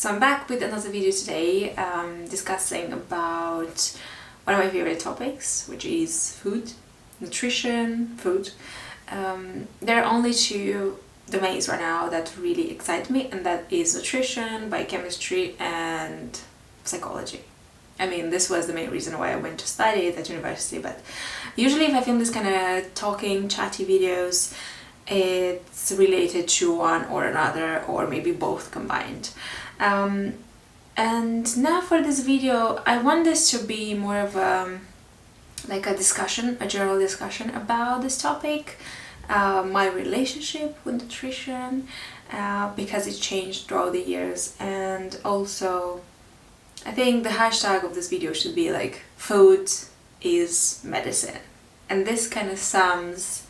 So I'm back with another video today discussing about one of my favorite topics, which is food, nutrition, food. There are only two domains right now that really excite me, and that is nutrition, biochemistry and psychology. I mean, this was the main reason why I went to study it at university, but usually if I film this kind of talking, chatty videos, it's related to one or another, or maybe both combined. And now for this video, I want this to be more of a discussion, a general discussion about this topic, my relationship with nutrition, because it changed throughout the years. And also I think the hashtag of this video should be like food is medicine, and this kind of sums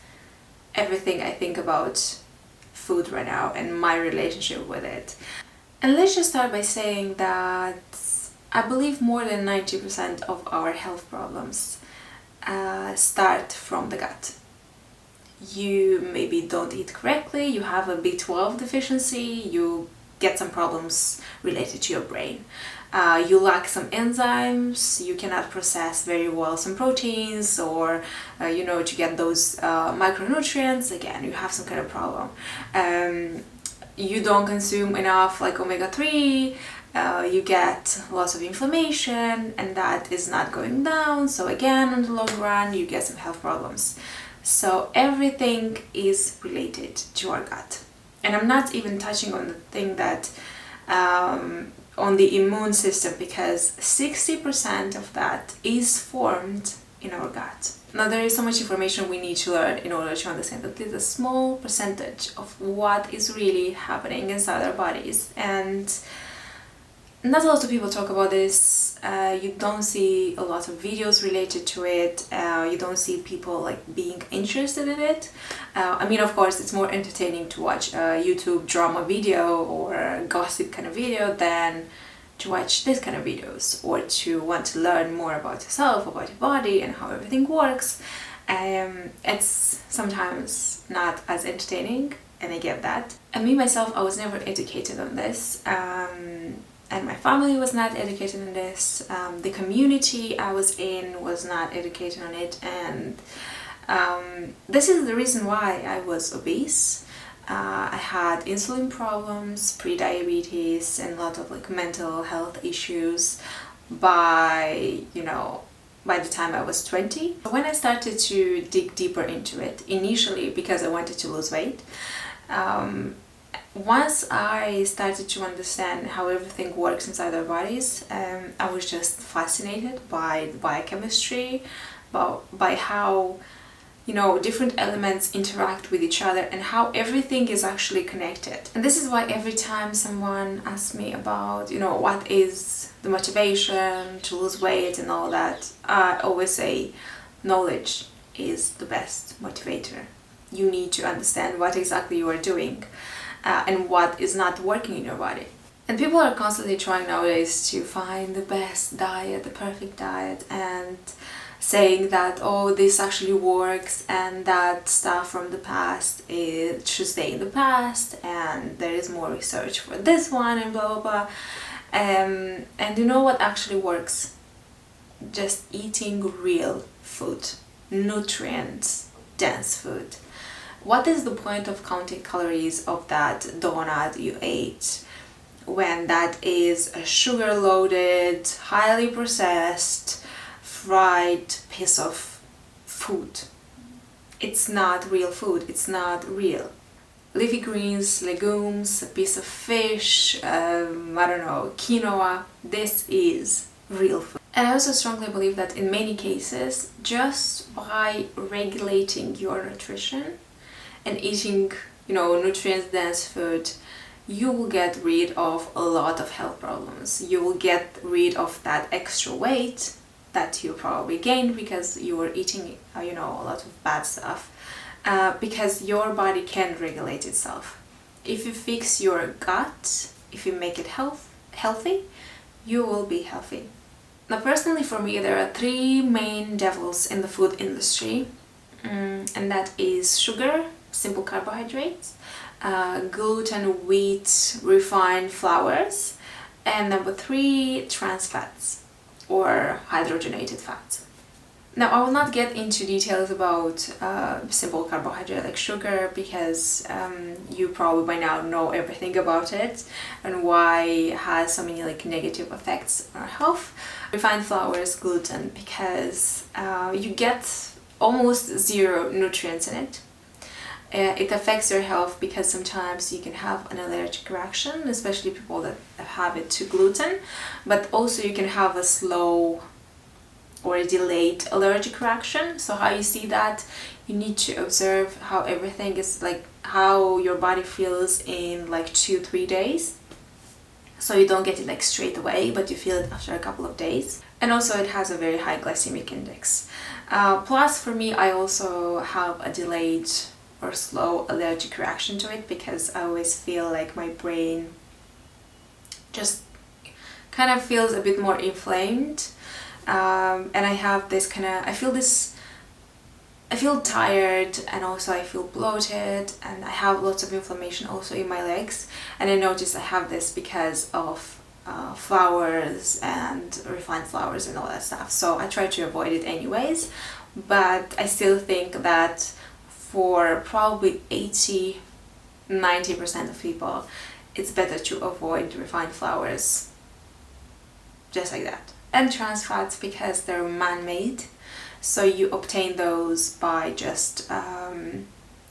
everything I think about food right now and my relationship with it. And let's just start by saying that I believe more than 90% of our health problems start from the gut. You maybe don't eat correctly, you have a B12 deficiency, you get some problems related to your brain. You lack some enzymes, you cannot process very well some proteins, or to get those micronutrients, again, you have some kind of problem. You don't consume enough like omega-3, you get lots of inflammation, and that is not going down, so again, in the long run, you get some health problems. So everything is related to our gut. And I'm not even touching on the thing that on the immune system, because 60% of that is formed in our gut. Now, there is so much information we need to learn in order to understand that there's a small percentage of what is really happening inside our bodies, and not a lot of people talk about this. You don't see a lot of videos related to it. You don't see people like being interested in it. I mean, of course, it's more entertaining to watch a YouTube drama video or a gossip kind of video than to watch this kind of videos, or to want to learn more about yourself, about your body and how everything works. It's sometimes not as entertaining, and I get that. And me myself, I was never educated on this. And my family was not educated in this. The community I was in was not educated on it, and this is the reason why I was obese. I had insulin problems, pre-diabetes, and a lot of like mental health issues by the time I was 20. When I started to dig deeper into it, initially because I wanted to lose weight, once I started to understand how everything works inside our bodies, I was just fascinated by the biochemistry, by how different elements interact with each other and how everything is actually connected. And this is why every time someone asks me about what is the motivation to lose weight and all that, I always say knowledge is the best motivator. You need to understand what exactly you are doing and what is not working in your body. And people are constantly trying nowadays to find the best diet, the perfect diet, and saying that, oh, this actually works, and that stuff from the past, it should stay in the past, and there is more research for this one, and blah blah blah. And you know what actually works? Just eating real food, nutrients dense food. What is the point of counting calories of that donut you ate when that is a sugar-loaded, highly processed, fried piece of food? It's not real food, it's not real. Leafy greens, legumes, a piece of fish, quinoa, this is real food. And I also strongly believe that in many cases, just by regulating your nutrition and eating, nutrient-dense food, you will get rid of a lot of health problems. You will get rid of that extra weight that you probably gained because you were eating, a lot of bad stuff. Because your body can regulate itself. If you fix your gut, if you make it healthy, you will be healthy. Now, personally, for me, there are three main devils in the food industry, and that is sugar, simple carbohydrates, gluten, wheat, refined flours, And number 3, trans fats or hydrogenated fats. Now, I will not get into details about simple carbohydrate like sugar, because you probably by now know everything about it and why it has so many like negative effects on our health. Refined flours, gluten, because you get almost 0 nutrients in it. It affects your health because sometimes you can have an allergic reaction, especially people that have it to gluten, but also you can have a slow or a delayed allergic reaction. So how you see that, you need to observe how everything is, like how your body feels in like 2-3 days. So you don't get it like straight away, but you feel it after a couple of days. And also it has a very high glycemic index. Plus for me, I also have a delayed or slow allergic reaction to it, because I always feel like my brain just kind of feels a bit more inflamed. And I have this kind of, I feel tired, and also I feel bloated, and I have lots of inflammation also in my legs. And I notice I have this because of flours and refined flours and all that stuff. So I try to avoid it anyways, but I still think that for probably 80-90% of people, it's better to avoid refined flours just like that. And trans fats, because they're man-made, so you obtain those by just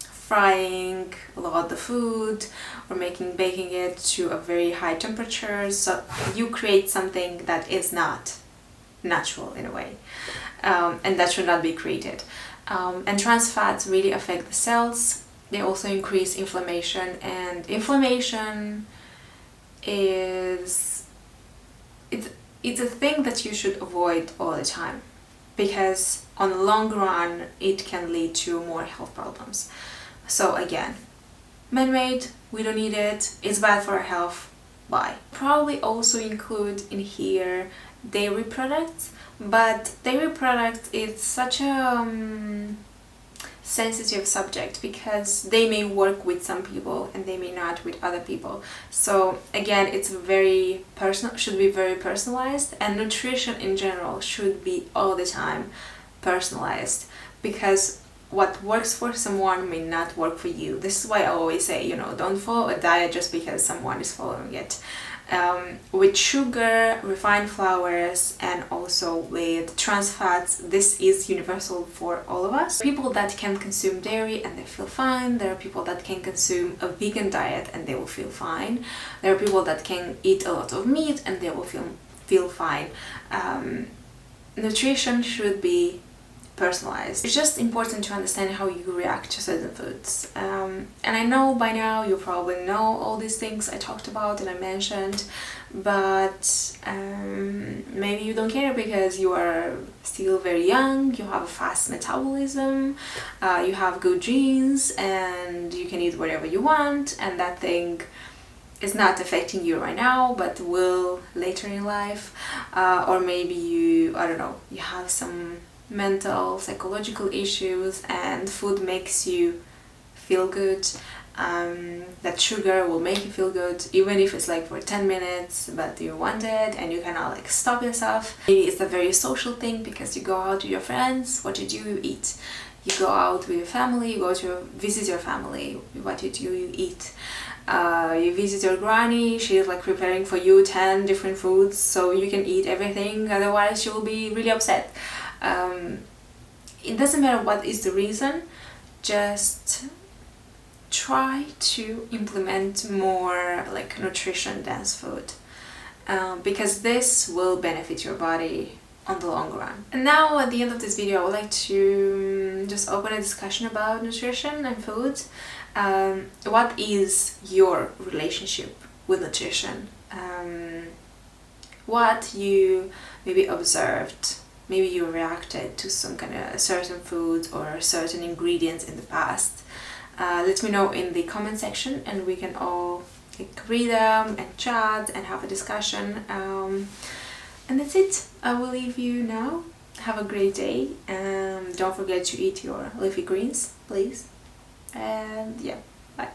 frying a lot of the food or baking it to a very high temperature. So you create something that is not natural in a way, and that should not be created. And trans fats really affect the cells. They also increase inflammation, and inflammation is it's a thing that you should avoid all the time, because on the long run it can lead to more health problems. So again, man-made, we don't need it, it's bad for our health, bye. Probably also include in here dairy products, but dairy products is such a sensitive subject, because they may work with some people and they may not with other people. So again, it's very personal, should be very personalized, and nutrition in general should be all the time personalized, because what works for someone may not work for you. This is why I always say, you know, don't follow a diet just because someone is following it. With sugar, refined flours, and also with trans fats, this is universal for all of us. People that can consume dairy and they feel fine. There are people that can consume a vegan diet and they will feel fine. There are people that can eat a lot of meat and they will feel fine. Nutrition should be personalized. It's just important to understand how you react to certain foods. And I know by now you probably know all these things I talked about and I mentioned, but maybe you don't care because you are still very young, you have a fast metabolism, you have good genes, and you can eat whatever you want, and that thing is not affecting you right now but will later in life. Or maybe you, I don't know, you have some mental, psychological issues and food makes you feel good. That sugar will make you feel good, even if it's like for 10 minutes, but you want it and you cannot like stop yourself. Maybe it's a very social thing because you go out with your friends. What you do, you eat. You go out with your family, you go to visit your family. What you do, you eat. You visit your granny, she's like preparing for you 10 different foods so you can eat everything, otherwise she will be really upset. It doesn't matter what is the reason, just try to implement more like nutrition dense food, because this will benefit your body on the long run. And now at the end of this video I would like to just open a discussion about nutrition and food. What is your relationship with nutrition? What you maybe observed, maybe you reacted to some kind of certain foods or certain ingredients in the past. Let me know in the comment section and we can all like read them and chat and have a discussion. And that's it. I will leave you now. Have a great day and don't forget to eat your leafy greens, please. And yeah, bye.